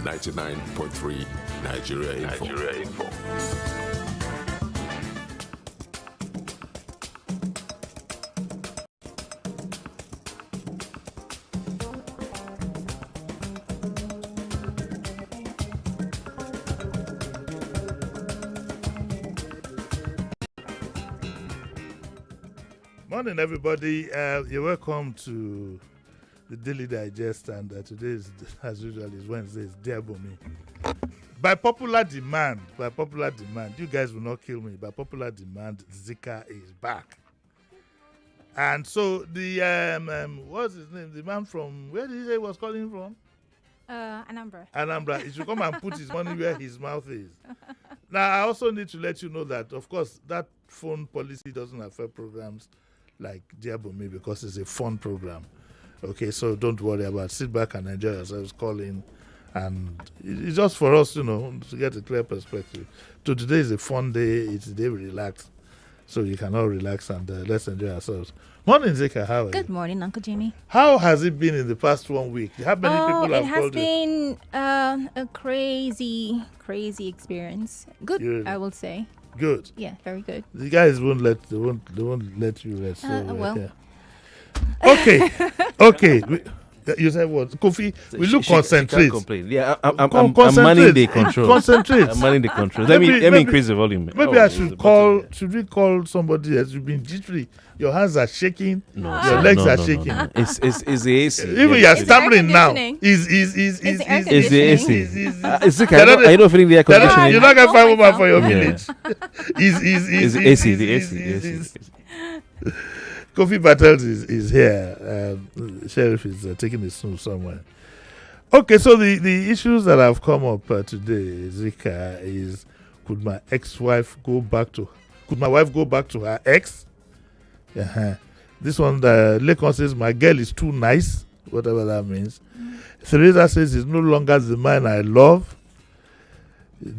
99.3 Nigeria Info. Morning, everybody. You're welcome to the Daily Digest, and today is, as usual, is Wednesday. It's Dear Bunmi. By popular demand, you guys will not kill me. By popular demand, Zika is back. And so the what's his name? The man from where did he say he was calling from? Anambra. He should come and put his money where his mouth is. Now, I also need to let you know that, of course, that phone policy doesn't affect programs like Dear Bunmi because it's a fun program. Okay, so don't worry about it. Sit back and enjoy yourselves, call in. And it's just for us, to get a clear perspective. So today is a fun day. It's a day we relax. So you can all relax and let's enjoy ourselves. Morning, Zika. How are you? Good morning, Uncle Jimmy. How has it been in the past 1 week? How many people have called you? It has been a crazy experience. Good, Really? I will say. Good. Yeah, very good. The guys won't let you rest. So well. Yeah. Okay. You said what? Kofi, we look concentrate. Can't complain. Yeah, I'm Concentrate. manning the control. Concentrate. I'm manning the control. Let me increase the volume. Maybe I should call. Should we call somebody else? You've been jittery. Your hands are shaking. No, your legs are shaking. No. It's the AC. Even you're stammering now. It's the air It's the AC. It's okay. Are you not feeling the air You're conditioning? not gonna find woman for your Yeah. village. It's the AC. The AC. Kofi Battles is here. Sheriff is taking his snooze somewhere. Okay, so the issues that have come up today, Zika, is could my wife go back to her ex? Uh-huh. This one, Lekon says, my girl is too nice, whatever that means. Theresa says, he's no longer the man I love.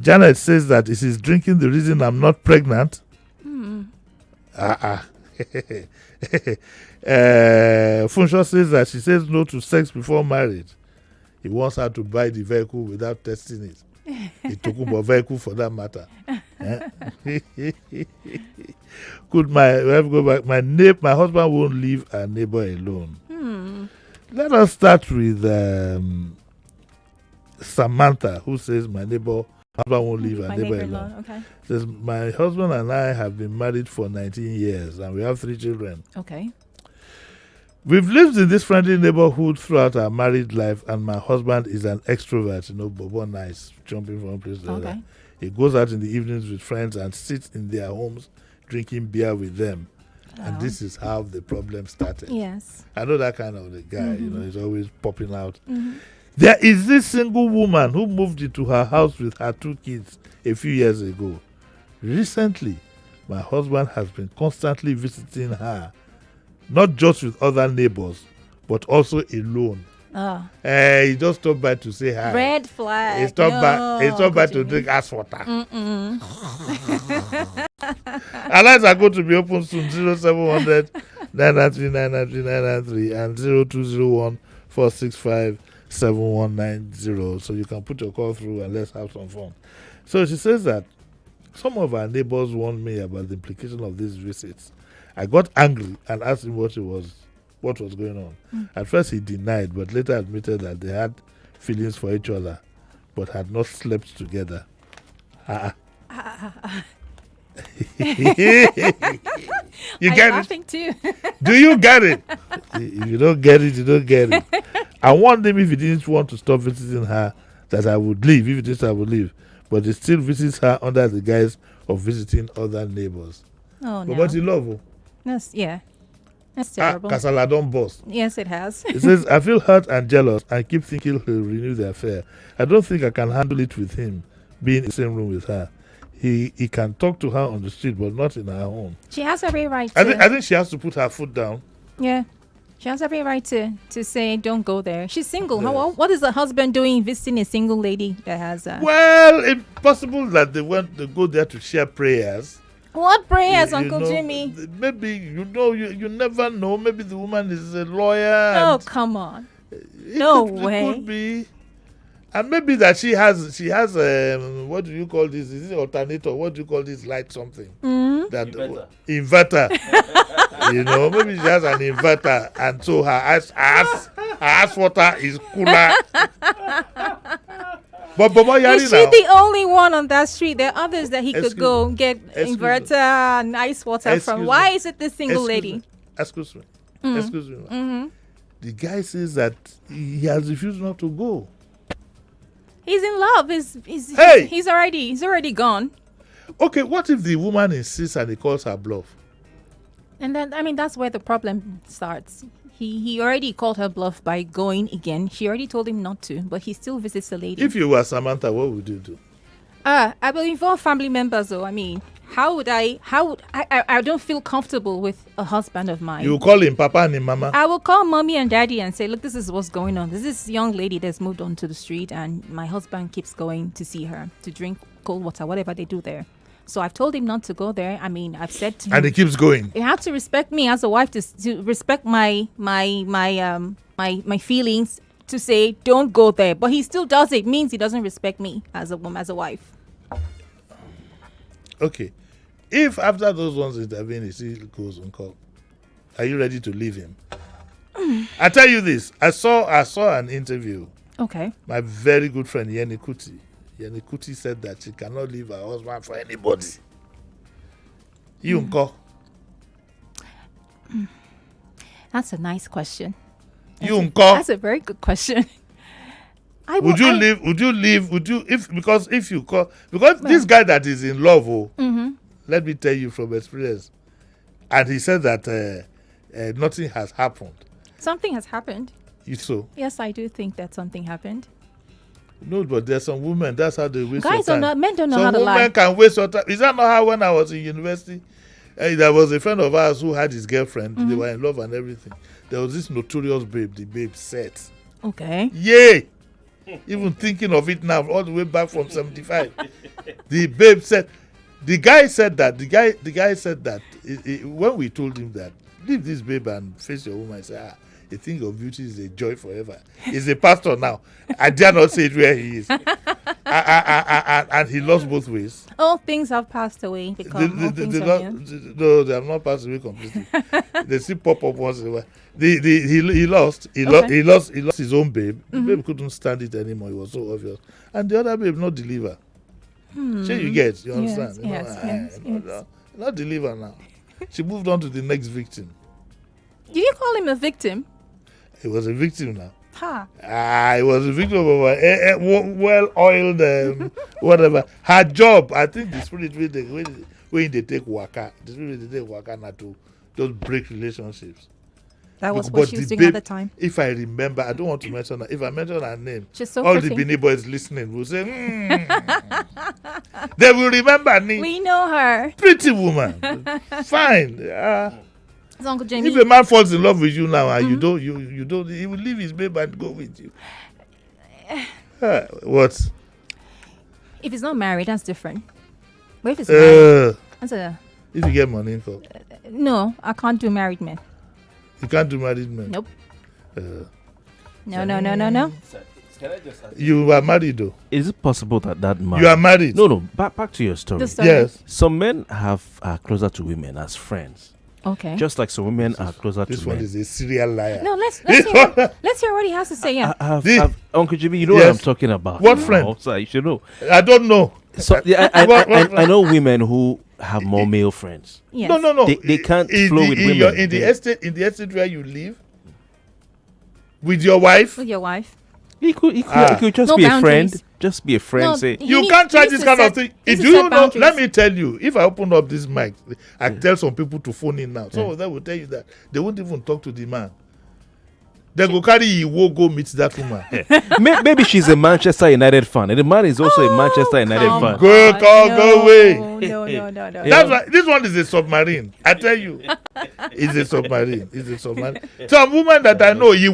Janet says that it is drinking the reason I'm not pregnant. Funshaw says that she says no to sex before marriage. He wants her to buy the vehicle without testing it. He took a vehicle for that matter. Could my wife go back? My husband won't leave our neighbor alone. Let us start with Samantha, who says my husband won't leave our neighbor alone. Okay. Says my husband and I have been married for 19 years and we have 3 children. Okay. We've lived in this friendly neighborhood throughout our married life, and my husband is an extrovert, Bobo nice, jumping from one place to another. He goes out in the evenings with friends and sits in their homes drinking beer with them. And this is how the problem started. Yes. I know that kind of a guy, he's always popping out. There is this single woman who moved into her house with her 2 kids a few years ago. Recently, my husband has been constantly visiting her, not just with other neighbors, but also alone. He just stopped by to say hi. Red flag. He stopped by to drink ice water. Our lines are going to be open soon. 0700 993 993 993 and 0201 465 7190. So you can put your call through and let's have some fun. So she says that some of our neighbors warned me about the implication of these visits. I got angry and asked him what was going on. At first he denied, but later admitted that they had feelings for each other, but had not slept together. You get it? Too. Do you get it? If you don't get it, you don't get it. I warned him if he didn't want to stop visiting her, that I would leave. If he didn't, I would leave. But he still visits her under the guise of visiting other neighbors. Oh, no. But he love her. That's terrible. Kasala don't bust. Yes, it has. It says, I feel hurt and jealous and keep thinking he'll renew the affair. I don't think I can handle it with him being in the same room with her. He can talk to her on the street, but not in her home. She has every right to. I think she has to put her foot down. Yeah. She has every right to say, don't go there. She's single. Yes. What is the husband doing visiting a single lady that has... Well, it's possible that they go there to share prayers. What prayers, Uncle Jimmy? Maybe, you never know. Maybe the woman is a lawyer. Oh, come on. No way. It could be. And maybe that she has what do you call this? Is it alternator? What do you call this light something? That inverter. Maybe she has an inverter, and so her ice water is cooler. But is she the only one on that street? There are others that he could go get inverter and ice water from. Why is it this single lady? Excuse me. Excuse me. The guy says that he has refused not to go. He's in love. He's already gone. Okay, what if the woman insists and he calls her bluff? And then, that's where the problem starts. He already called her bluff by going again. She already told him not to, but he still visits the lady. If you were Samantha, what would you do? I will involve family members, though. I don't feel comfortable with a husband of mine. You call him Papa and him Mama? I will call Mommy and Daddy and say, look, this is what's going on. There's this young lady that's moved onto the street, and my husband keeps going to see her, to drink cold water, whatever they do there. So I've told him not to go there. I've said to him, and he keeps going. You have to respect me as a wife, to respect my feelings, to say don't go there. But he still does it. Means he doesn't respect me as a woman, as a wife. Okay, if after those ones intervene, he still goes on call, are you ready to leave him? I tell you this. I saw an interview. Okay. My very good friend Yeni Kuti said that she cannot leave her husband for anybody. You unko? That's a nice question. You unko? That's a very good question. Would you leave? If you call, because this guy that is in love, let me tell you from experience, and he said that nothing has happened. Something has happened. So? Yes, I do think that something happened. No, but there's some women, that's how they waste your time. Men don't know how to lie. Some women can waste your time. Is that not how when I was in university, there was a friend of ours who had his girlfriend, they were in love and everything. There was this notorious babe, the babe said. Okay. Yay! Even thinking of it now, all the way back from 75. The babe said, the guy said that, when we told him that, leave this babe and face your woman, I said, a thing of beauty is a joy forever. He's a pastor now. I dare not say it where he is. And he lost both ways. All things have passed away. No, they have not passed away completely. They still pop up once in a while. He lost his own babe. The babe couldn't stand it anymore. It was so obvious. And the other babe not deliver. Sure, you get, you understand? Yes. Not deliver now. She moved on to the next victim. Did you call him a victim? He was a victim now. Ha. He was a victim of a well-oiled whatever. Her job, I think the spirit when they take waka, the spirit they take waka now to just break relationships. That was what she was doing at the time. If I remember, I don't want to mention her. If I mention her name, all the Benin boys listening will say, they will remember me. We know her. Pretty woman. Fine. It's Uncle Jimi. If a man falls in love with you now and you don't, he will leave his babe and go with you. What? If he's not married, that's different. But if he's married, if you get money, no, I can't do married men. You can't do married men? Nope. No. You are married though. Is it possible that man? You are married. No. Back to your story. Yes. Some men are closer to women as friends. Okay. Just like some women are closer to men. This one is a serial liar. No, let's hear what he has to say. Yeah. Uncle Jimmy, you know what I'm talking about. What friend? So you should know. I don't know. So I know women who have more male friends. Yes. No. They can't flow with women. In the estate where you live, with your wife. With your wife. He could just no be boundaries. a friend. Just be a friend. No, say you can't try this kind of thing. If Do you know? Let me tell you. If I open up this mic, I tell some people to phone in now. Some of them will tell you that they won't even talk to the man. They go carry Iwo, go meet that woman. Maybe she's a Manchester United fan, and the man is also a Manchester United fan. Go away. No. That's why this one is a submarine. I tell you, it's a submarine. Some woman that I know, if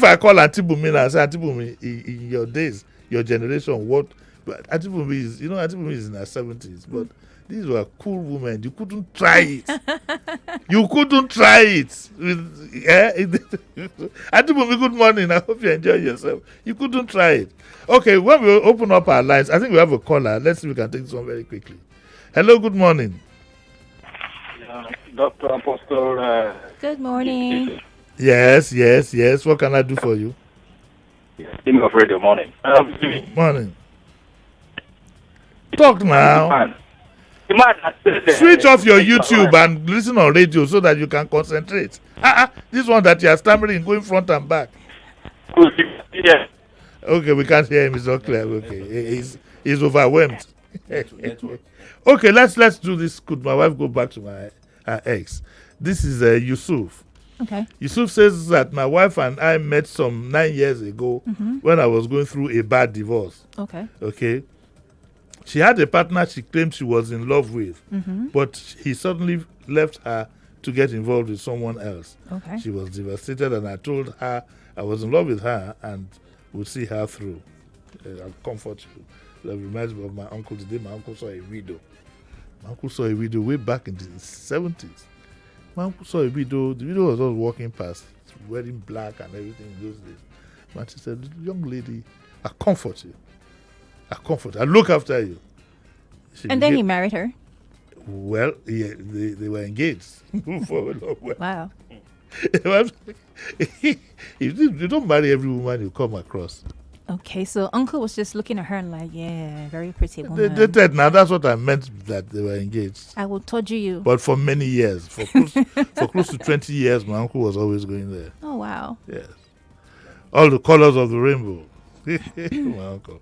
I call Auntie Bunmi and I say, Auntie Bunmi, in your days, your generation, what? But Auntie Bunmi is, Auntie Bunmi is in her 70s, but These were cool women. You couldn't try it. You couldn't try it. Adibumi, good morning. I hope you enjoy yourself. You couldn't try it. Okay, when we open up our lines, I think we have a caller. Let's see if we can take this one very quickly. Hello, good morning. Dr. Apostle. Good morning. Yes. What can I do for you? Jimi of Radio Morning. Morning. Talk now. The man that said, Switch off your YouTube and listen on radio so that you can concentrate. This one that you are stammering, going front and back. Yeah. Okay, we can't hear him. It's not clear. Okay, he's overwhelmed. Okay, let's do this. Could my wife go back to my ex? This is Yusuf. Okay. Yusuf says that my wife and I met some 9 years ago when I was going through a bad divorce. Okay. She had a partner she claimed she was in love with, but he suddenly left her to get involved with someone else. Okay. She was devastated, and I told her I was in love with her and would see her through. I'll comfort you. That reminds me of my uncle. The day my uncle saw a widow. My uncle saw a widow way back in the 70s. My uncle saw a widow. The widow was just walking past, wearing black and everything in those days. And she said, young lady, I comfort you. I look after you. And then he married her. Well, yeah, they were engaged for a long while. Wow. You don't marry every woman you come across. Okay, so uncle was just looking at her and like, yeah, very pretty woman. They did. Now that's what I meant, that they were engaged. I will torture you. But for many years, for close to 20 years, my uncle was always going there. Oh, wow. Yes. All the colors of the rainbow. My uncle.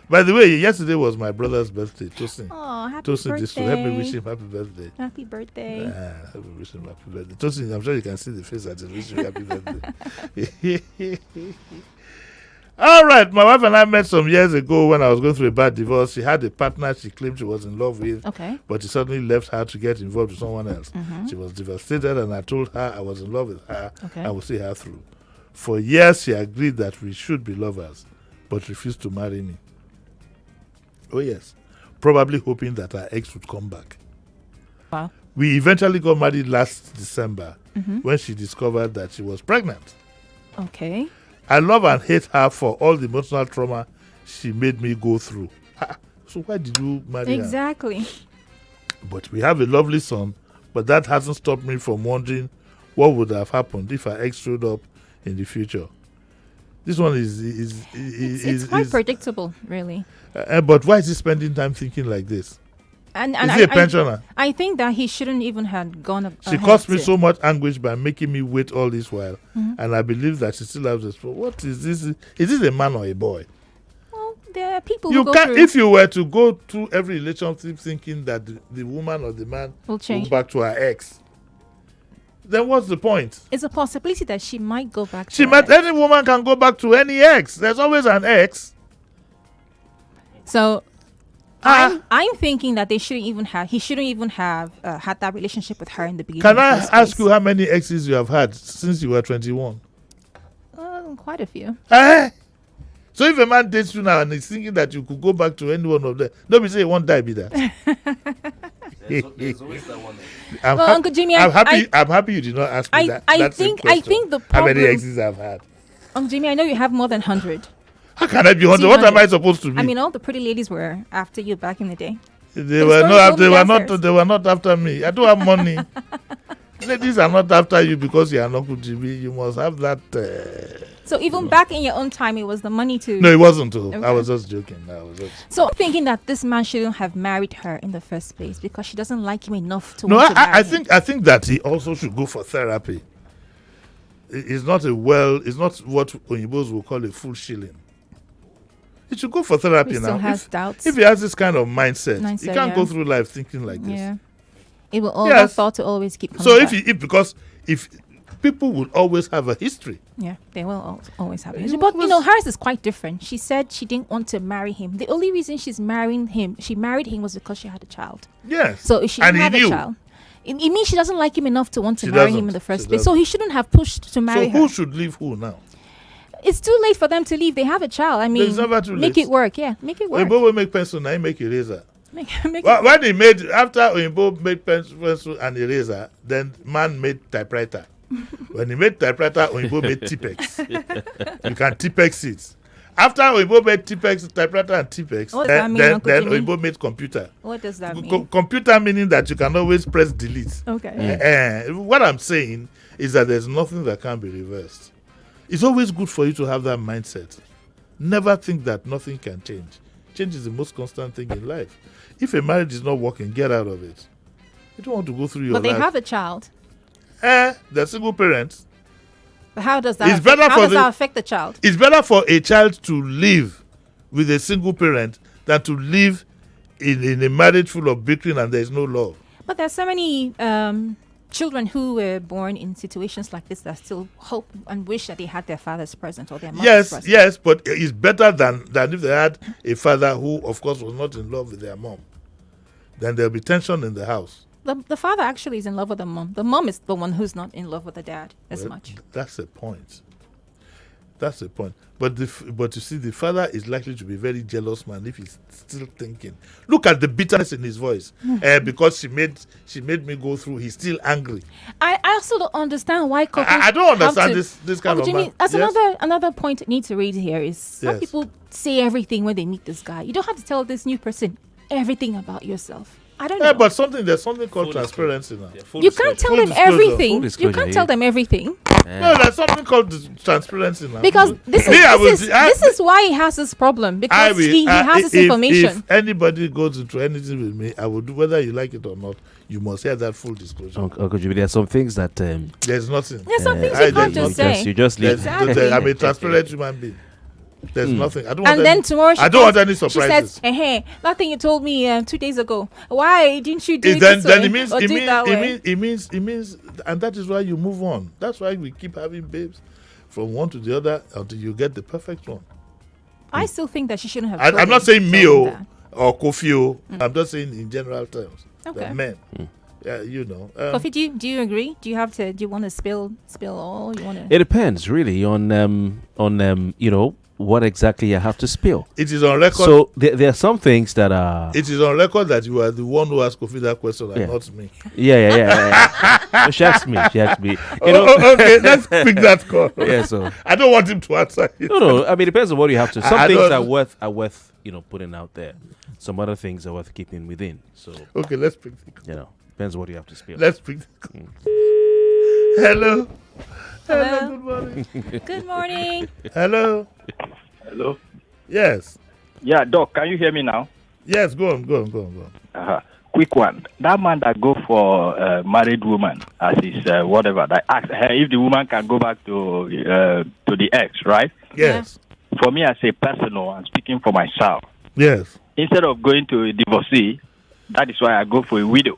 By the way, yesterday was my brother's birthday, Tosin. Oh, happy Tosin birthday. Disu. Help me wish him happy birthday. Happy birthday. Help me wish him happy birthday. Tosin, I'm sure you can see the face at the wish you happy birthday. All right, my wife and I met some years ago when I was going through a bad divorce. She had a partner she claimed she was in love with, but he suddenly left her to get involved with someone else. She was devastated, and I told her I was in love with her and would see her through. For years, she agreed that we should be lovers, but refused to marry me. Oh, yes. Probably hoping that her ex would come back. Wow. We eventually got married last December when she discovered that she was pregnant. Okay. I love and hate her for all the emotional trauma she made me go through. So why did you marry her? Exactly. But we have a lovely son, but that hasn't stopped me from wondering what would have happened if her ex showed up in the future. This one is quite predictable, really. But why is he spending time thinking like this? And is he a pensioner? I think that he shouldn't even have gone. She caused me so much anguish by making me wait all this while, and I believe that she still has this. What is this? Is this a man or a boy? Well, there are people you who can't. If you were to go through every relationship thinking that the woman or the man will change, go back to her ex, then what's the point? It's a possibility that she might go back. Any woman can go back to any ex. There's always an ex. So. I'm thinking that he shouldn't even have had that relationship with her in the beginning. Can I ask you how many exes you have had since you were 21? Quite a few. So if a man dates you now and is thinking that you could go back to any one of them, don't be saying he won't die, be that. There's always that one. Uncle Jimmy, I'm happy you did not ask me that. I think the problem. How many exes I've had? Uncle Jimmy, I know you have more than 100. How can I be 100? What am I supposed to be? I mean, all the pretty ladies were after you back in the day. They were not after me. I don't have money. Ladies are not after you because you are not Uncle Jimmy. You must have that. So even back in your own time, it was the money to. No, it wasn't. Okay. I was just joking. So thinking that this man shouldn't have married her in the first place because she doesn't like him enough to. No, I think that he also should go for therapy. It's not what Oyinbos will call a full shilling. He should go for therapy now. If he has this kind of mindset he can't go through life thinking like this. Yeah. It will always thought to always keep coming So back. because people will always have a history. Yeah, they will always have a history. But hers is quite different. She said she didn't want to marry him. The only reason she married him was because she had a child. Yes. So if she didn't have a child, it means she doesn't like him enough to want to marry him in the first place. So he shouldn't have pushed to marry her. So who should leave who now? It's too late for them to leave. They have a child. I mean, it's never too late. Make it work. Yeah, make it work. But we make pencil now, make a razor. When he made, after Oyinbo made pencil and eraser, then man made typewriter. When he made typewriter, Oyinbo made Tipex. You can Tipex it. After Oyinbo made Tipex, typewriter and Tipex, then Oyinbo made computer. What does that mean? Computer meaning that you can always press delete. Okay. What I'm saying is that there's nothing that can be reversed. It's always good for you to have that mindset. Never think that nothing can change. Change is the most constant thing in life. If a marriage is not working, get out of it. You don't want to go through your life. But they have a child. They're single parents. But how does that affect the child? It's better for a child to live with a single parent than to live in a marriage full of bickering and there's no love. But there's so many children who were born in situations like this that still hope and wish that they had their fathers present or their mothers present. Yes, but it's better than if they had a father who, of course, was not in love with their mom. Then there'll be tension in the house. The father actually is in love with the mom. The mom is the one who's not in love with the dad as much. That's the point. But you see, the father is likely to be a very jealous man if he's still thinking. Look at the bitterness in his voice. Because she made me go through. He's still angry. I also don't understand why couples. I don't understand this kind of man. That's another point I need to read here is some people say everything when they meet this guy. You don't have to tell this new person everything about yourself. I don't know. But there's something called transparency now. You can't tell them everything. You can't tell them everything. No, there's something called transparency now. Because this is why he has this problem. Because he has this information. If anybody goes into anything with me, I will do, whether you like it or not, you must hear that full disclosure. Uncle Jimmy, there are some things that... there's nothing. There's some things you can't just say. You just leave. Exactly. I'm a transparent human being. There's nothing. I don't want any surprises. She says, "Hey, that thing you told me 2 days ago. Why didn't you do it then this way? It means, and that is why you move on. That's why we keep having babes from one to the other until you get the perfect one. I still think that she shouldn't have. I'm not saying me or Kofi. I'm just saying in general terms. Okay. That men. Yeah, Kofi, do you agree? Do you want to spill all? You want to? It depends really on what exactly you have to spill. It is on record. So there are some things that are... It is on record that you are the one who asked Kofi that question and not me. Yeah. She asked me. Okay, let's pick that call. Yeah, so... I don't want him to answer it. No. I mean, it depends on what you have to... Some things are worth putting out there. Some other things are worth keeping within. So... Okay, let's pick the call. Depends on what you have to spill. Let's pick the call. Hello. Hello. Good morning. Good morning. Hello. Hello? Yes. Yeah, Doc, can you hear me now? Yes, go on. Quick one. That man that go for a married woman as his whatever, that ask her if the woman can go back to the ex, right? Yes. For me, as a personal, I'm speaking for myself. Yes. Instead of going to a divorcee, that is why I go for a widow.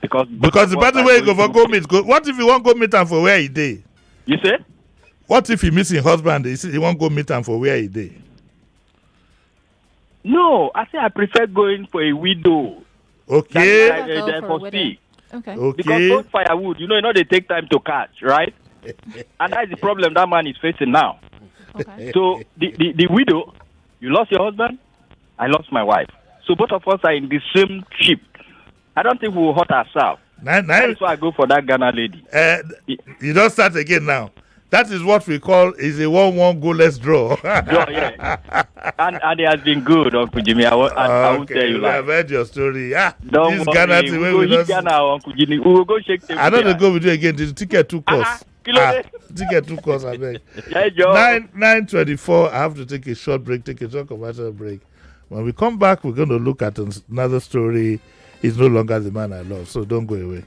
Because the better way you go for go meet. What if you want go meet him for where he dey? You say? What if he miss his husband? He won't go meet him for where he dey? No, I say I prefer going for a widow. Okay. Okay. Because those firewood, they take time to catch, right? And that's the problem that man is facing now. Okay. So the widow, you lost your husband, I lost my wife. So both of us are in the same ship. I don't think we will hurt ourselves. That's why I go for that Ghana lady. You don't start again now. That is what we call is a 1-1 goalless draw. Yeah. And it has been good, Uncle Jimmy. I won't tell you I've heard your story. Don't this worry. Ghana thing, we will go Ghana, Uncle Jimmy. We will go shake the I don't go with you again. The ticket 2 costs. Ticket 2 costs, I beg. 9:24. I have to take a short commercial break. When we come back, we're going to look at another story. He's no longer the man I love, so don't go away.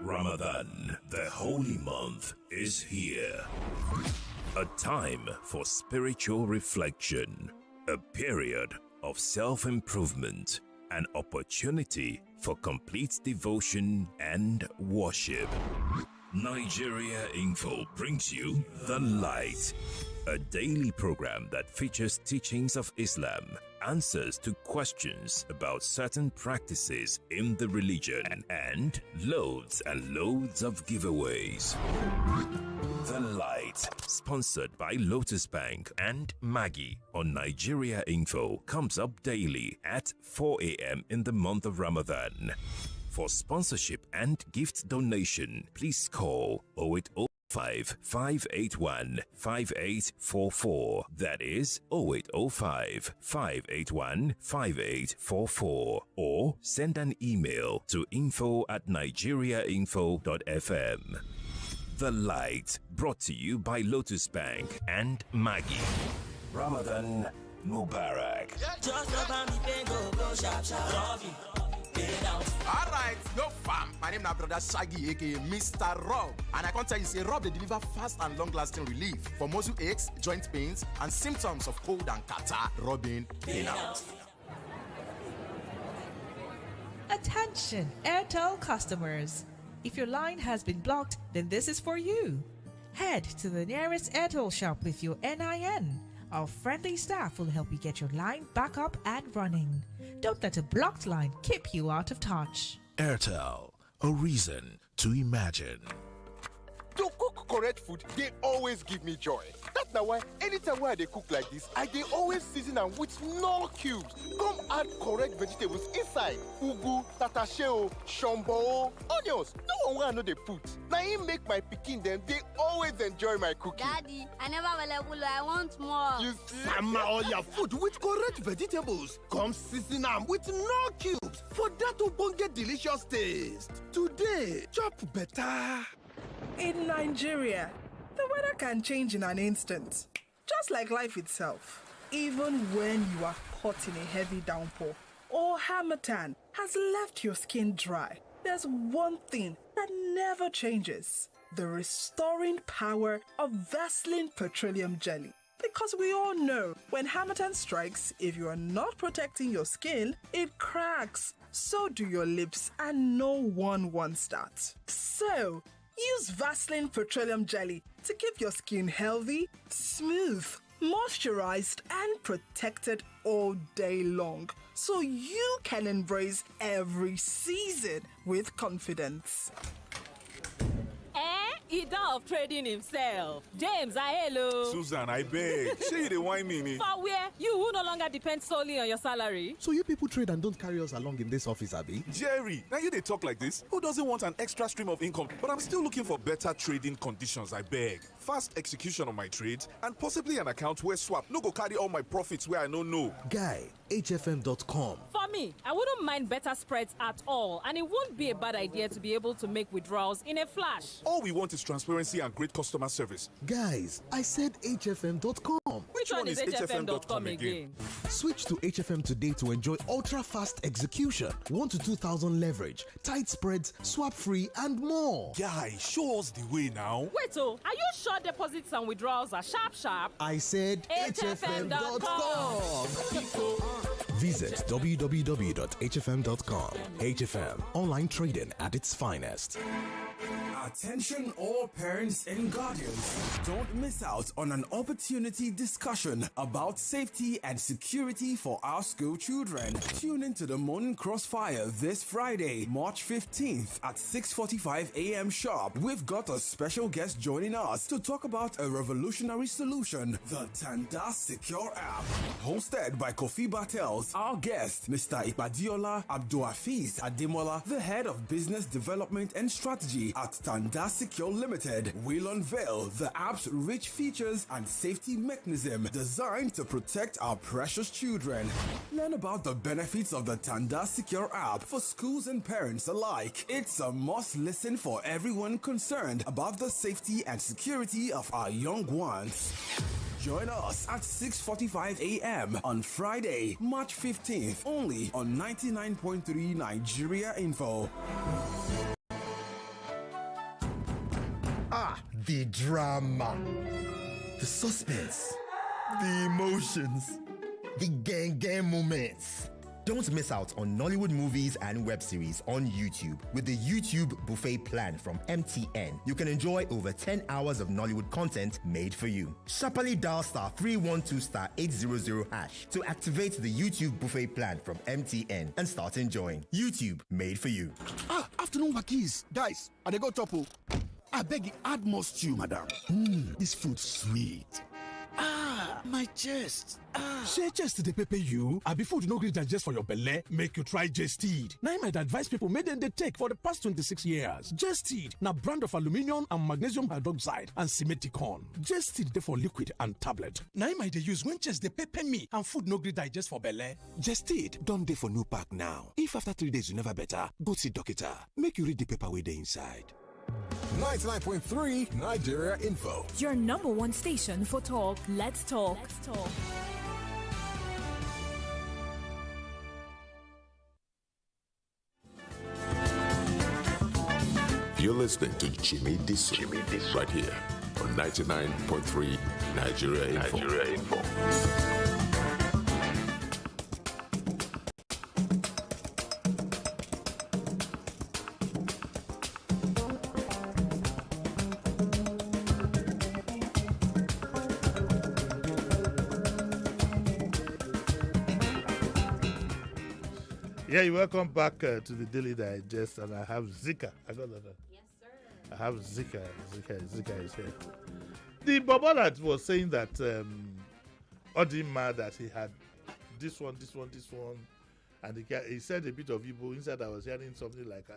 Ramadan, the holy month, is here. A time for spiritual reflection, a period of self-improvement, an opportunity for complete devotion and worship. Nigeria Info brings you The Light, a daily program that features teachings of Islam, answers to questions about certain practices in the religion, and loads of giveaways. The Light, sponsored by Lotus Bank and Maggie on Nigeria Info, comes up daily at 4 a.m. in the month of Ramadan. For sponsorship and gift donation, please call 0805 581 5844. That is 0805 581 5844. Or send an email to info@nigeriainfo.fm. The Light, brought to you by Lotus Bank and Maggie. Ramadan Mubarak. Alright, yo fam, my name is brother Shaggy aka Mr. Rob, and I can't tell you say Rob they deliver fast and long-lasting relief for muscle aches, joint pains, and symptoms of cold and catarrh. Robin pain out. Attention, Airtel customers. If your line has been blocked, then this is for you. Head to the nearest Airtel shop with your NIN. Our friendly staff will help you get your line back up and running. Don't let a blocked line keep you out of touch. Airtel, a reason to imagine. To cook correct food, they always give me joy. That's why anytime I they cook like this, I they always season them with no cubes. Come add correct vegetables inside. Ugu, tatasheo, shombo, onions. No one know they put. Now he make my pikin them, they always enjoy my cooking. Daddy, I never will. I want more. You summer all your food with correct vegetables. Come season them with no cubes for that to get delicious taste. Today, chop better. In Nigeria, the weather can change in an instant, just like life itself. Even when you are caught in a heavy downpour or harmattan has left your skin dry, there's one thing that never changes: the restoring power of Vaseline Petroleum Jelly. Because we all know when harmattan strikes, if you are not protecting your skin, it cracks. So do your lips, and no one wants that. So, use Vaseline Petroleum Jelly to keep your skin healthy, smooth, moisturized, and protected all day long, so you can embrace every season with confidence. He done of trading himself. James, hello. Susan, I beg. Say you wine me. For where? You who no longer depend solely on your salary. So you people trade and don't carry us along in this office, Abby? Jerry, now you they talk like this. Who doesn't want an extra stream of income? But I'm still looking for better trading conditions, I beg. Fast execution of my trades and possibly an account where swap no go carry all my profits where I don't know. Guy, hfm.com. For me, I wouldn't mind better spreads at all, and it won't be a bad idea to be able to make withdrawals in a flash. All we want is transparency and great customer service. Guys, I said hfm.com. Which one is hfm.com again? Switch to HFM today to enjoy ultra-fast execution, 1 to 2,000 leverage, tight spreads, swap-free, and more. Guy, show us the way now. Wait, are you sure deposits and withdrawals are sharp? I said hfm.com. Visit www.hfm.com. HFM, online trading at its finest. Attention all parents and guardians. Don't miss out on an opportunity discussion about safety and security for our school children. Tune into the Morning Crossfire this Friday, March 15th at 6:45 a.m. sharp. We've got a special guest joining us to talk about a revolutionary solution, the Tanda Secure app. Hosted by Kofi Bartels, our guest, Mr. Ibadiola Abdouafiz Ademola, the head of business development and strategy at Tanda Secure Limited, will unveil the app's rich features and safety mechanism designed to protect our precious children. Learn about the benefits of the Tanda Secure app for schools and parents alike. It's a must listen for everyone concerned about the safety and security of our young ones. Join us at 6:45 a.m. on Friday, March 15th, only on 99.3 Nigeria Info. The drama. The suspense, the emotions, the gang moments. Don't miss out on Nollywood movies and web series on YouTube with the YouTube Buffet plan from MTN. You can enjoy over 10 hours of Nollywood content made for you. Sharply dial *312*800# to activate the YouTube Buffet plan from MTN and start enjoying. YouTube made for you. Afternoon wakis. Guys, I dey go topo. I beg you, add more stew, madam. This food sweet. My chest. Share chest dey pepper you. Abi food no gree digest for your belle? Make you try Jested. Na im I dey advise people make dem dey take for the past 26 years. Jested na brand of aluminium and magnesium hydroxide and simeticone. Jested dey for liquid and tablet. Na im I dey use when chest dey pepper me and food no gree digest for belle. Jested don dey for new pack now. If after 3 days you never better, go see doctor. Make you read the paper wey dey inside. 99.3 Nigeria Info. Your number one station for talk. Let's talk. You're listening to Jimi Disu right here on 99.3 Nigeria Info. Yeah, you're welcome back to the Daily Digest, and I have Zika. I got that. Yes, sir. I have Zika. Zika is here. The Baba that was saying that Odima that he had this one, and he said a bit of Igbo. Inside, I was hearing something like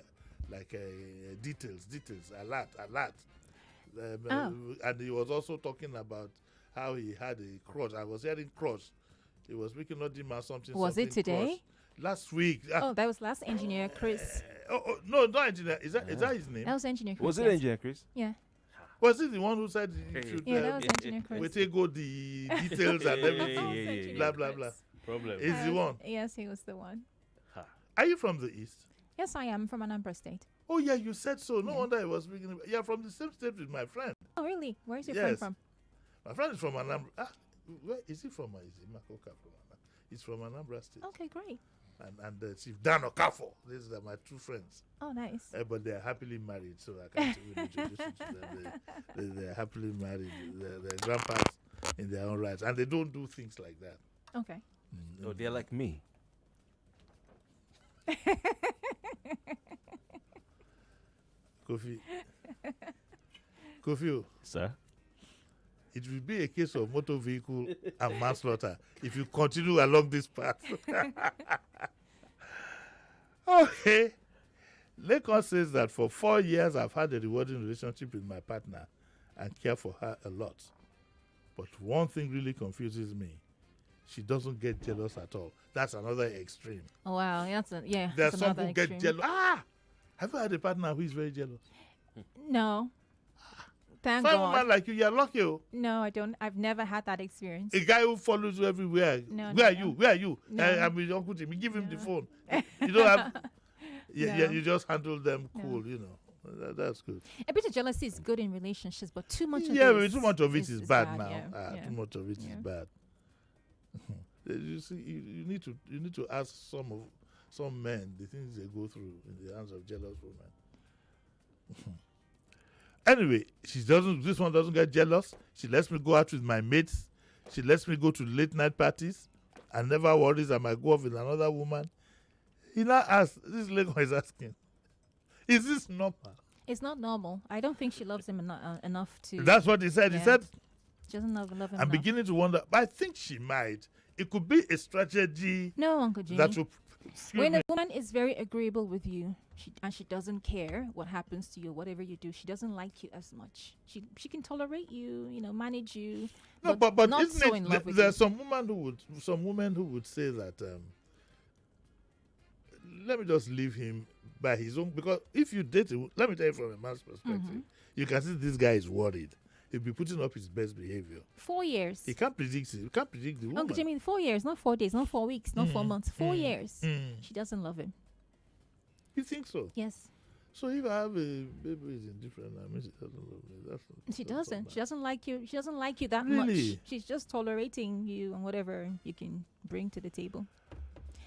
details, a lot. And he was also talking about how he had a crush. I was hearing crush. He was making Odima something. Was it today? Crush. Last week. That was last engineer Chris. No, not engineer. Is that his name? That was engineer Chris. Was it engineer Chris? Yeah. Was it the one who said you should? That was engineer Chris. We take all the details and everything. Blah blah blah. Problem. Is the one? Yes, he was the one. Are you from the east? Yes, I am from Anambra State. Oh yeah, you said so. No wonder I was speaking. You're from the same state with my friend. Oh really? Where is your friend from? My friend is from Anambra. Where is he from? Is he Makoka from Anambra? He's from Anambra State. Okay, great. And Chief Dan Okafo. These are my two friends. Oh, nice. But they're happily married, so I can't even introduce you to them. They're happily married. They're grandpas in their own rights. And they don't do things like that. Okay. Oh, they're like me. Kofi. Sir? It will be a case of motor vehicle and manslaughter if you continue along this path. Okay. Lekon says that for 4 years I've had a rewarding relationship with my partner and care for her a lot. But one thing really confuses me. She doesn't get jealous at all. That's another extreme. Oh, wow. There's some who get jealous. Have you had a partner who is very jealous? No. Thank Fine God. woman like you, you're lucky. No, I don't. I've never had that experience. A guy who follows you everywhere. No, Where are you? Where are you? No. I'm with Uncle Jimmy. Give him the phone. You don't have. You just handle them cool. You know. That's good. A bit of jealousy is good in relationships, but too much of too much of it is bad now. Yeah. Too much of it is bad. You see, you need to ask some men the things they go through in the hands of jealous women. Anyway, this one doesn't get jealous. She lets me go out with my mates. She lets me go to late night parties and never worries I might go off with another woman. He now asks, this lady is asking, is this normal? It's not normal. I don't think she loves him enough to. That's what he said. Yeah. He said, she doesn't love him I'm enough. beginning to wonder, but I think she might. It could be a strategy. No, Uncle Jimmy. That will, when a woman is very agreeable with you, she doesn't care what happens to you, whatever you do, she doesn't like you as much. She can tolerate you, manage you. No, but not isn't so in love with there's you. some women who would say that let me just leave him by his own, because if you date him, let me tell you from a man's perspective, you can see this guy is worried. He'll be putting up his best behavior. 4 years. He can't predict it. He can't predict the woman. Uncle Jimmy, 4 years, not 4 days, not 4 weeks, not 4 months. 4 years. She doesn't love him. You think so? Yes. So if I have a baby is indifferent, I mean she doesn't love me. She doesn't. She doesn't like you. She doesn't like you that Really? much. She's just tolerating you and whatever you can bring to the table.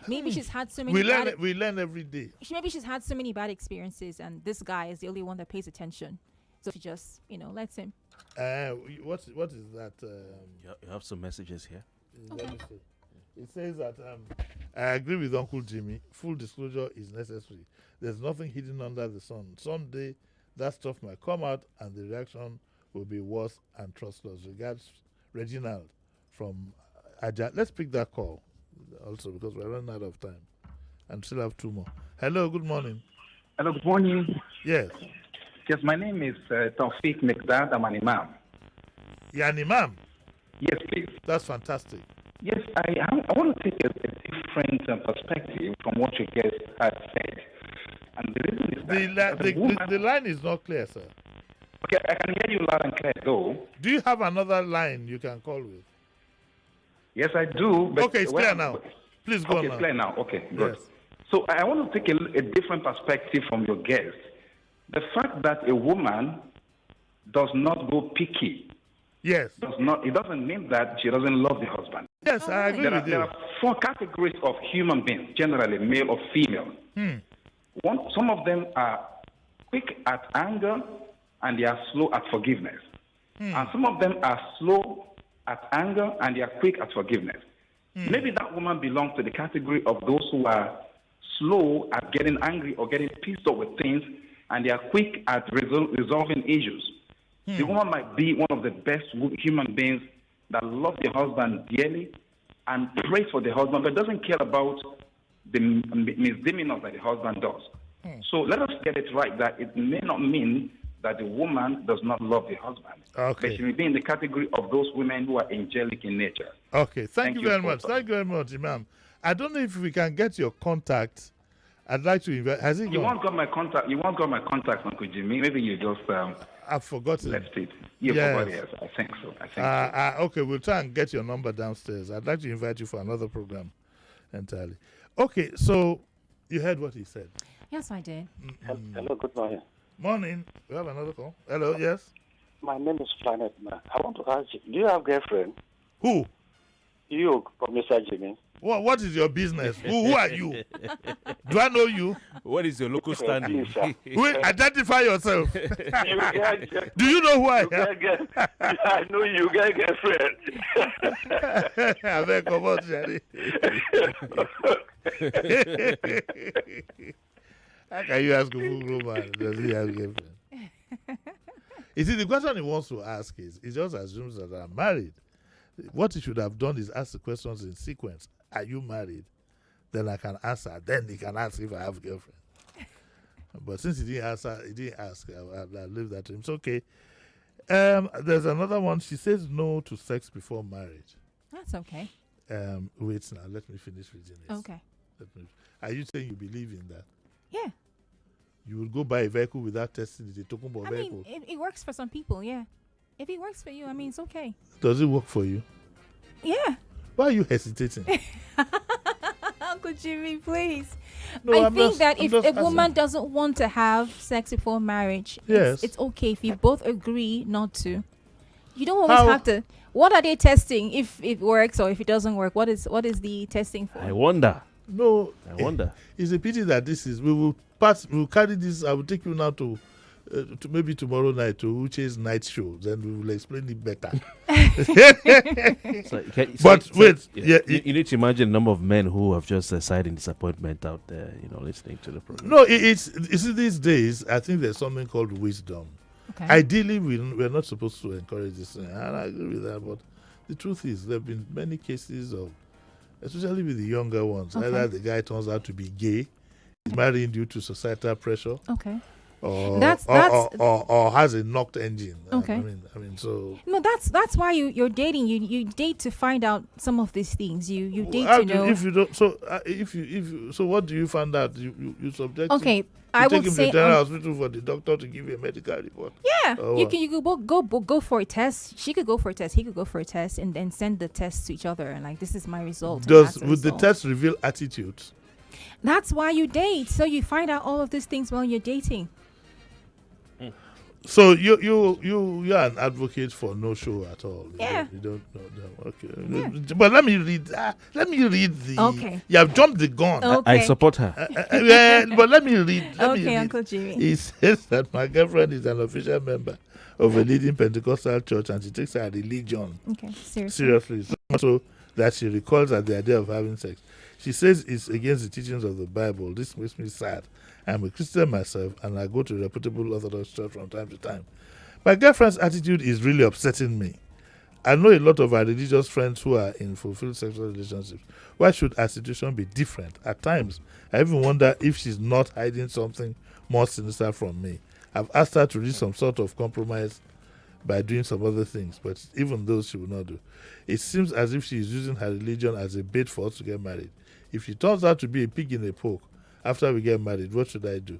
Maybe she's had so many. We learn every day. Maybe she's had so many bad experiences, and this guy is the only one that pays attention. So she just, lets him. What is that? You have some messages here. Let me see. It says that I agree with Uncle Jimmy. Full disclosure is necessary. There's nothing hidden under the sun. Someday that stuff might come out, and the reaction will be worse and trustless. Regards, Reginald from Aja. Let's pick that call also because we're running out of time and still have two more. Hello, good morning. Hello, good morning. Yes. Yes, my name is Taufik Mekdad. I'm an imam. You're an imam? Yes, please. That's fantastic. Yes, I want to take a different perspective from what your guest has said. And the reason is that the line is not clear, sir. Okay, I can hear you loud and clear, though. Do you have another line you can call with? Yes, I do. But okay, it's clear now. Please go on. Okay, it's clear now. Okay, good. Yes. So I want to take a different perspective from your guest. The fact that a woman does not go picky. Yes. It doesn't mean that she doesn't love the husband. Yes, I agree with you. There are four categories of human beings, generally male or female. Some of them are quick at anger and they are slow at forgiveness. And some of them are slow at anger and they are quick at forgiveness. Maybe that woman belongs to the category of those who are slow at getting angry or getting pissed off with things and they are quick at resolving issues. The woman might be one of the best human beings that love the husband dearly and prays for the husband, but doesn't care about the misdemeanors that the husband does. So let us get it right that it may not mean that the woman does not love the husband. Okay. But she may be in the category of those women who are angelic in nature. Okay. Thank you very much. Thank you very much, Imam. I don't know if we can get your contact. I'd like to invite. Has it You won't got my contact. You won't got my contact, Uncle Jimmy. Maybe you just I've forgotten. Left it. You forgot it. Yes, I think so. Okay, we'll try and get your number downstairs. I'd like to invite you for another program entirely. Okay, so you heard what he said. Yes, I did. Hello, good morning. Morning. We have another call. Hello, yes. My name is Planet Man. I want to ask you, do you have a girlfriend? Who? You, Mr. Jimmy. What is your business? Who are you? Do I know you? What is your local standing? Wait, identify yourself. Do you know who I am? I know you get a girlfriend. I beg, come on, Jerry. How can you ask a full man? Does he have a girlfriend? You see, the question he wants to ask is, he just assumes that I'm married. What he should have done is ask the questions in sequence. Are you married? Then I can answer. Then he can ask if I have a girlfriend. But since he didn't ask, I'll leave that to him. It's okay. There's another one. She says no to sex before marriage. That's okay. Wait now. Let me finish reading it. Okay. Are you saying you believe in that? Yeah. You will go buy a vehicle without testing the token vehicle? It works for some people, yeah. If it works for you, it's okay. Does it work for you? Yeah. Why are you hesitating? Uncle Jimmy, please. No, I think that if a woman doesn't want to have sex before marriage, it's okay if you both agree not to. You don't always have to. What are they testing if it works or if it doesn't work? What is the testing for? I wonder. No. I wonder. It's a pity that this is. We'll carry this. I will take you now to maybe tomorrow night to Uche's night show. Then we will explain it better. You need to imagine the number of men who have just sighed in disappointment out there, listening to the program. No, it's these days. I think there's something called wisdom. Okay. Ideally, we're not supposed to encourage this thing, and I agree with that. But the truth is, there have been many cases of, especially with the younger ones, either the guy turns out to be gay, he's marrying due to societal pressure. Okay. Or has a knocked engine. Okay. So. No, that's why you're dating. You date to find out some of these things. You date to know. If you don't, so what do you find out? You subject. Okay, I would say take him to the general hospital for the doctor to give you a medical report. Yeah, you can go for a test. She could go for a test. He could go for a test, and then send the test to each other. And this is my result. Would the test reveal attitudes? That's why you date. So you find out all of these things while you're dating. So you're an advocate for no show at all. Yeah. You don't know them. Okay. Yeah. But let me read the. Okay. You have jumped the gun. Okay. I support her. But let me read. Uncle Jimmy. He says that my girlfriend is an official member of a leading Pentecostal church, and she takes her religion seriously. So much so that she recoils at the idea of having sex. She says it's against the teachings of the Bible. This makes me sad. I'm a Christian myself, and I go to a reputable Orthodox church from time to time. My girlfriend's attitude is really upsetting me. I know a lot of our religious friends who are in fulfilled sexual relationships. Why should our situation be different? At times, I even wonder if she's not hiding something more sinister from me. I've asked her to reach some sort of compromise by doing some other things, but even those she will not do. It seems as if she is using her religion as a bait for us to get married. If she turns out to be a pig in a poke after we get married, what should I do?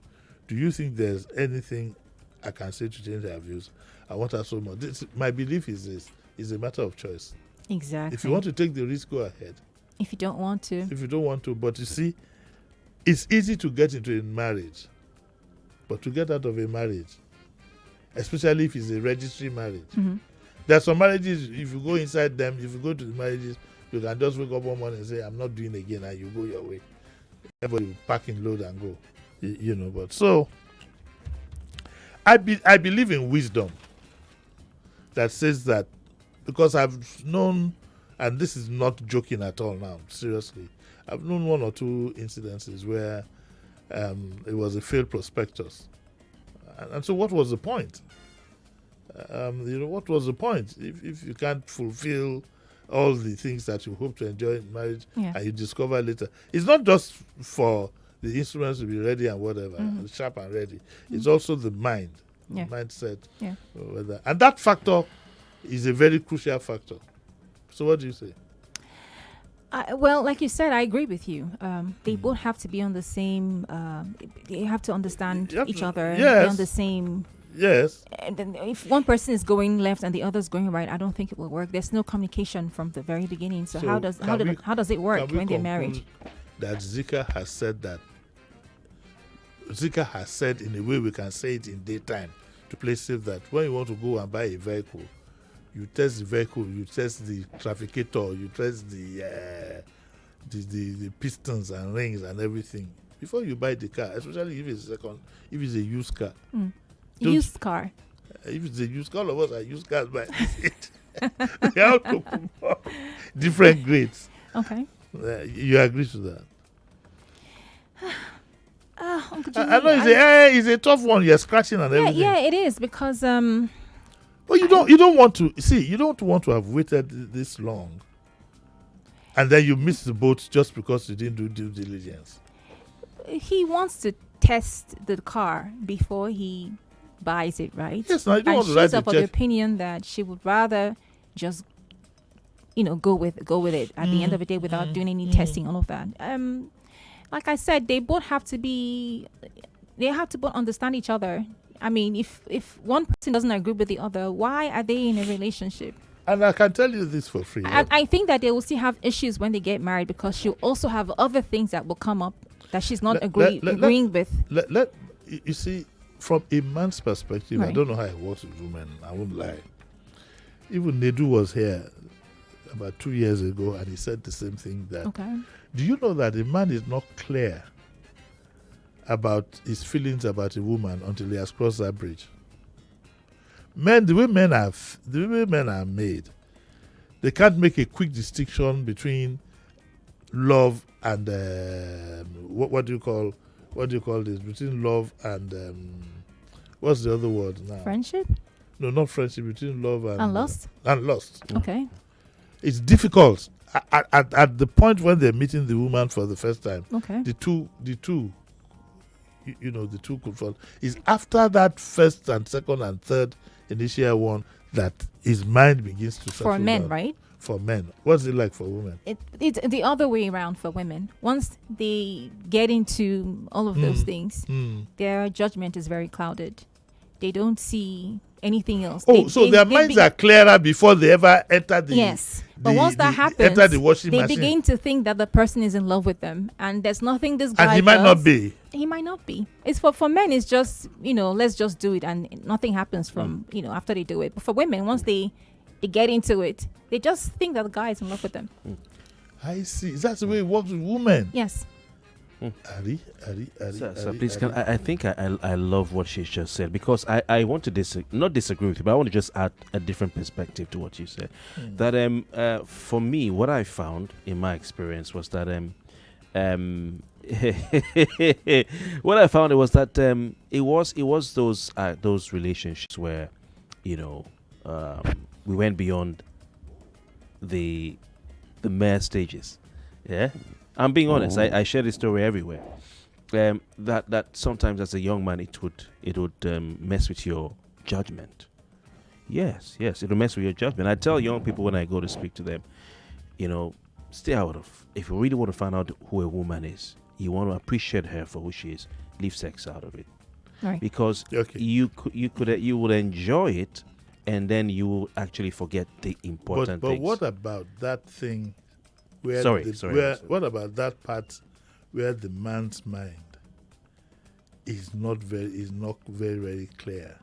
Do you think there's anything I can say to change her views? I want her so much. My belief is this. It's a matter of choice. Exactly. If you want to take the risk, go ahead. If you don't want to. If you don't want to. But you see, it's easy to get into a marriage. But to get out of a marriage, especially if it's a registry marriage. Mm-hmm. There are some marriages, if you go inside them, if you go to the marriages, you can just wake up one morning and say, I'm not doing again, and you go your way. Everybody will pack in load and go. But so I believe in wisdom that says that, because I've known, and this is not joking at all now, seriously, I've known one or two incidences where it was a failed prospectus. And so what was the point? What was the point? If you can't fulfill all the things that you hope to enjoy in marriage, and you discover later. It's not just for the instruments to be ready and whatever, sharp and ready. It's also the mind, the mindset. Yeah. And that factor is a very crucial factor. So what do you say? Well, like you said, I agree with you. They both have to be on the same. They have to understand each other. Yes. Be on the same. Yes. And then if one person is going left and the other is going right, I don't think it will work. There's no communication from the very beginning. So how does it work when they're married? That Zika has said that. Zika has said in a way we can say it in daytime to play safe that when you want to go and buy a vehicle, you test the vehicle, you test the trafficator, you test the pistons and rings and everything before you buy the car, especially if it's a used car. Used car. If it's a used car, all of us are used cars, but we have to different grades. Okay. You agree to that? Uncle Jimmy, I know it's a tough one. You're scratching and everything. Yeah, it is because But you don't want to you don't want to have waited this long, and then you miss the boat just because you didn't do due diligence. He wants to test the car before he buys it, right? Yes, no, you don't want to write she's the of the check. opinion that she would rather just, go with it at the end of the day without doing any testing, all of that. Like I said, they have to both understand each other. I mean, if one person doesn't agree with the other, why are they in a relationship? And I can tell you this for free. I think that they will still have issues when they get married because she'll also have other things that will come up that she's not agreeing with. You see, from a man's perspective, Right. I don't know how it works with women. I won't lie. Even Nedu was here about 2 years ago, and he said the same thing. That do you know that a man is not clear about his feelings about a woman until he has crossed that bridge? Men, the way men are made, they can't make a quick distinction between love and what do you call this? Between love and what's the other word now? Friendship? No, not friendship. Between love and lust. And lust. Okay. It's difficult at the point when they're meeting the woman for the first time. Okay. The two could fall. It's after that first and second and third initial one that his mind begins to settle For men, down. right? For men. What's it like for women? It's the other way around for women. Once they get into all of those things, their judgment is very clouded. They don't see anything else. Their minds are clearer before they ever enter the But once that happens, enter the washing they machine. begin to think that the person is in love with them, and there's nothing this guy And he might does. not be. He might not be. It's for men. It's just let's just do it, and nothing happens from after they do it. But for women, once they get into it, they just think that the guy is in love with them. I see. That's the way it works with women. Yes. Ari. So please, I think I love what she's just said, because I want to not disagree with you, but I want to just add a different perspective to what you said. That for me, what I found in my experience was that what I found was that it was those relationships where we went beyond the mere stages. Yeah. I'm being honest. I share this story everywhere. That sometimes as a young man it would mess with your judgment. Yes, it'll mess with your judgment. I tell young people when I go to speak to them, stay out of. If you really want to find out who a woman is, you want to appreciate her for who she is. Leave sex out of it, right? Because you will enjoy it, and then you will actually forget the important But things. what about that thing? What about that part where the man's mind is not very, very clear?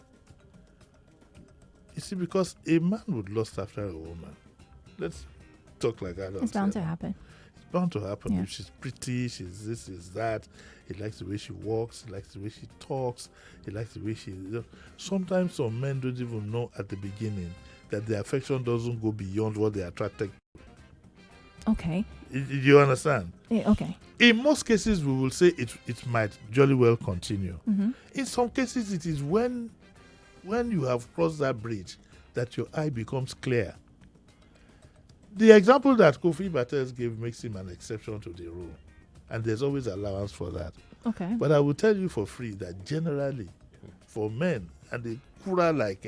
You see, because a man would lust after a woman. Let's talk like that. It's bound to happen. It's bound to happen. Yeah. If she's pretty, she's this, is that. He likes the way she walks. He likes the way she talks. He likes the way she. Sometimes some men don't even know at the beginning that their affection doesn't go beyond what they are attracted. Okay. You understand? Yeah, okay. In most cases, we will say it might jolly well continue. Mm-hmm. In some cases, it is when you have crossed that bridge that your eye becomes clear. The example that Kofi Battles gave makes him an exception to the rule, and there's always allowance for that. Okay. But I will tell you for free that generally, for men, and the kura like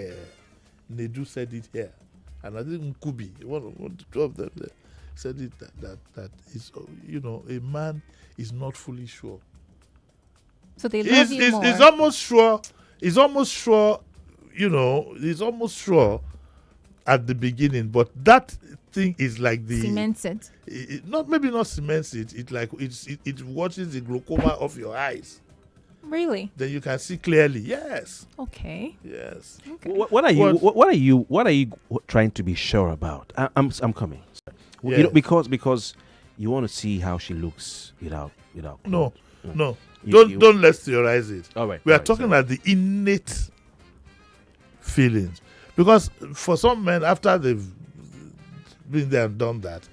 Nedu said it here, and I think Nkubi, one of the two of them there, said it that is, a man is not fully sure. So they love you more. He's almost sure. He's almost sure. He's almost sure at the beginning, but that thing is like the cements it. Maybe not cements it. It watches the glaucoma of your eyes. Really? Then you can see clearly. Yes. Okay. Yes. Okay. What are you trying to be sure about? I'm coming. Yeah. Because you want to see how she looks without. No. You Don't let's theorize it. All right. We are talking about the innate feelings, because for some men, after they've been there and done that,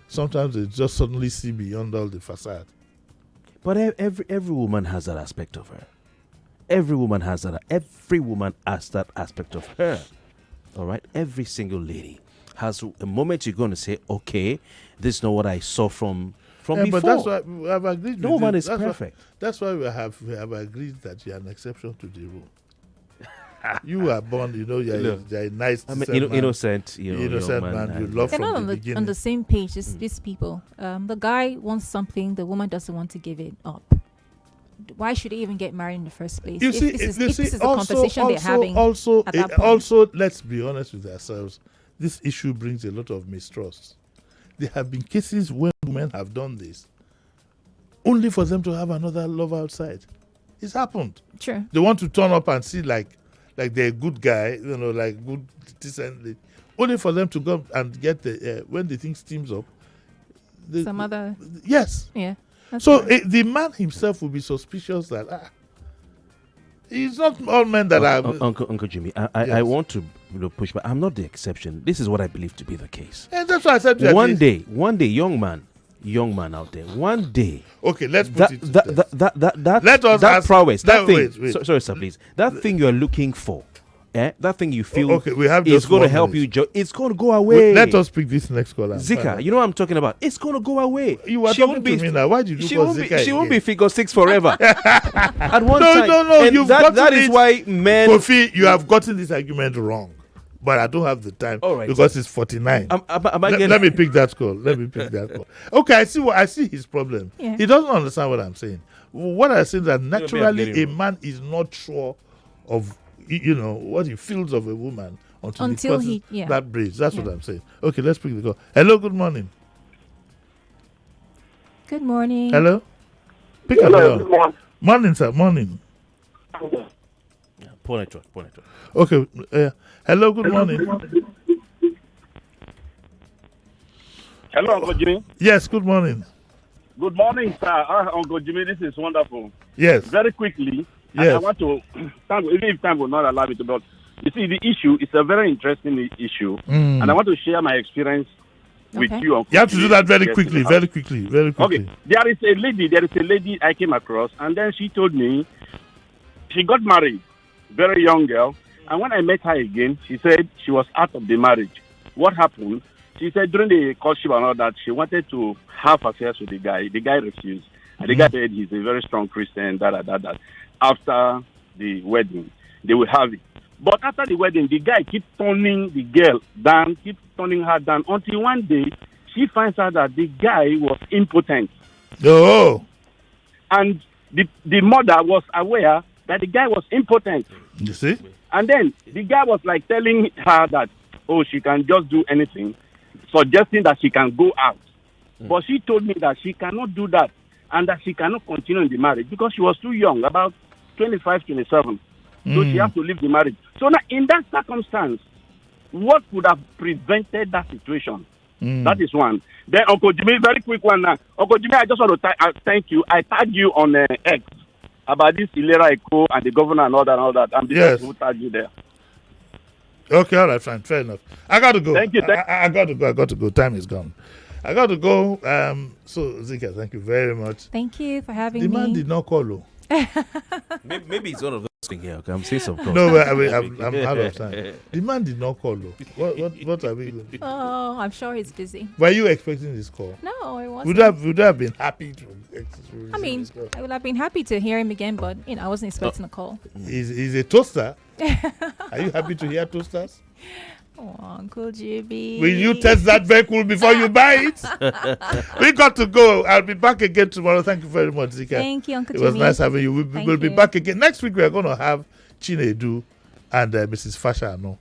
sometimes they just suddenly see beyond all the facade. But every woman has that aspect of her. Every woman has that. Every woman has that aspect of her. All right. Every single lady has a moment you're going to say, okay, this is not what I saw from before. But that's why we have agreed. No woman is perfect. That's why we have agreed that you're an exception to the rule. You are born, you're a nice, innocent man. You love They're from not the beginning. on the same page as these people. The guy wants something, the woman doesn't want to give it up. Why should they even get married in the first place? You if see, this you is see, the conversation they're having at that point. Also, let's be honest with ourselves. This issue brings a lot of mistrust. There have been cases when women have done this, only for them to have another love outside. It's happened. True. They want to turn up and see like they're a good guy, like good, decently, only for them to go and get the when the thing steams up. Some other. Yes. Yeah. So the man himself will be suspicious that it's not all men that are. Uncle Jimmy, I want to push back. I'm not the exception. This is what I believe to be the case. And that's why I said one day, young man out there, one day. Okay, let's put it. That prowess, that thing. Wait. Sorry, sir, please. That thing you're looking for. That thing you feel we have is going to help you. It's going to go away. Let us pick this next caller. Zika, you know what I'm talking about. It's going to go away. You are talking to me now. Why did you call Zika? She won't be figure 6 forever. At one time. No. And that is why men. Kofi, you have gotten this argument wrong. But I don't have the time because it's 49. Let me pick that call. Okay, I see his problem. Yeah. He doesn't understand what I'm saying. What I say that naturally a man is not sure of what he feels of a woman Until he- yeah. that bridge. That's Yeah. what I'm saying. Okay, let's pick the call. Hello, good morning. Good morning. Hello? Pick up Hello, the good morning. Morning, sir. Morning. Poor network. Okay. Hello, good morning. Hello, Uncle Jimmy. Yes, good morning. Good morning, sir. Uncle Jimmy, this is wonderful. Yes. Very quickly, Yes. I want to, even if time will not allow me to, but you see, the issue is a very interesting issue, Mm. and I want to share my experience with you, Uncle You have to do Jimmy. that very Yes. quickly, very quickly, very quickly. Okay, there is a lady I came across, and then she told me she got married, very young girl, and when I met her again, she said she was out of the marriage. What happened? She said during the courtship and all that, she wanted to have affairs with the guy. The guy refused, and the guy said he's a very strong Christian. That. After the wedding, they will have it. But after the wedding, the guy keeps turning the girl down, keeps turning her down, until one day she finds out that the guy was impotent. Oh. And the mother was aware that the guy was impotent. You see? And then the guy was like telling her that, oh, she can just do anything, suggesting that she can go out. But she told me that she cannot do that and that she cannot continue in the marriage because she was too young, about 25, 27. So she has to leave the marriage. So now, in that circumstance, what could have prevented that situation? That is one. Then, Uncle Jimmy, very quick one now. Uncle Jimmy, I just want to thank you. I tagged you on X about this Ilera Eco and the governor and all that. I'm the person who tagged you there. Okay, all right, fine, fair enough. I got to go. Thank you. I got to go. Time is gone. I got to go. So, Zika, thank you very much. Thank you for having The me. man did not call you. Maybe it's one of those things here. Okay, I'm seeing some calls. No, I'm out of time. The man did not call you. What are we going to do? Oh, I'm sure he's busy. Were you expecting this call? No, it wasn't. Would have been happy to. I mean, I would have been happy to hear him again, but I wasn't expecting a call. He's a toaster. Are you happy to hear toasters? Oh, Uncle Jimmy. Will you test that vehicle before you buy it? We got to go. I'll be back again tomorrow. Thank you very much, Zika. Thank you, Uncle It was Jimmy. nice having you. Thank We'll be you. back again. Next week, we're going to have Chinedu and Mrs. Fashano.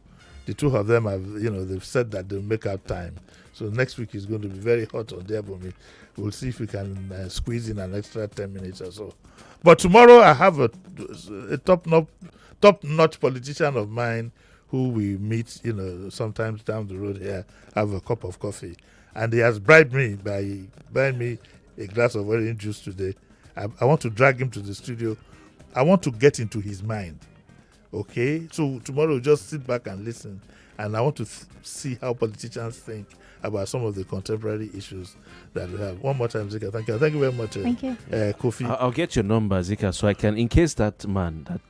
The two of them have, they've said that they'll make out time. So next week is going to be very hot on there for me. We'll see if we can squeeze in an extra 10 minutes or so. But tomorrow, I have a top-notch politician of mine who we meet, sometimes down the road here, have a cup of coffee. And he has bribed me by buying me a glass of orange juice today. I want to drag him to the studio. I want to get into his mind. Okay? So tomorrow we'll just sit back and listen. And I want to see how politicians think about some of the contemporary issues that we have. One more time, Zika. Thank you. Thank you very much. Thank you. Kofi. I'll get your number, Zika, so I can, in case that man that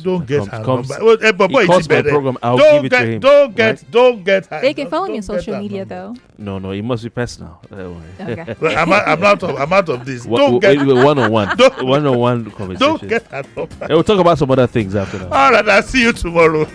don't get her comes, number. Well, Baba, he calls my program, I'll give it to him. Don't get her. They can follow me on social media, though. No, it must be personal. Don't worry. Okay. Well, I'm out of this. Don't get one-on-one. One-on-one conversation. Don't get her number. We'll talk about some other things after that. All right, I'll see you tomorrow.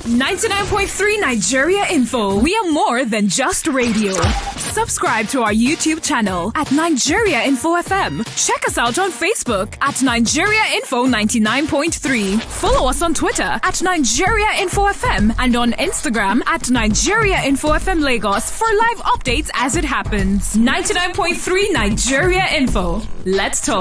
99.3 Nigeria Info. We are more than just radio. Subscribe to our YouTube channel at Nigeria Info FM. Check us out on Facebook at Nigeria Info 99.3. Follow us on Twitter at Nigeria Info FM and on Instagram at Nigeria Info FM Lagos for live updates as it happens. 99.3 Nigeria Info. Let's talk.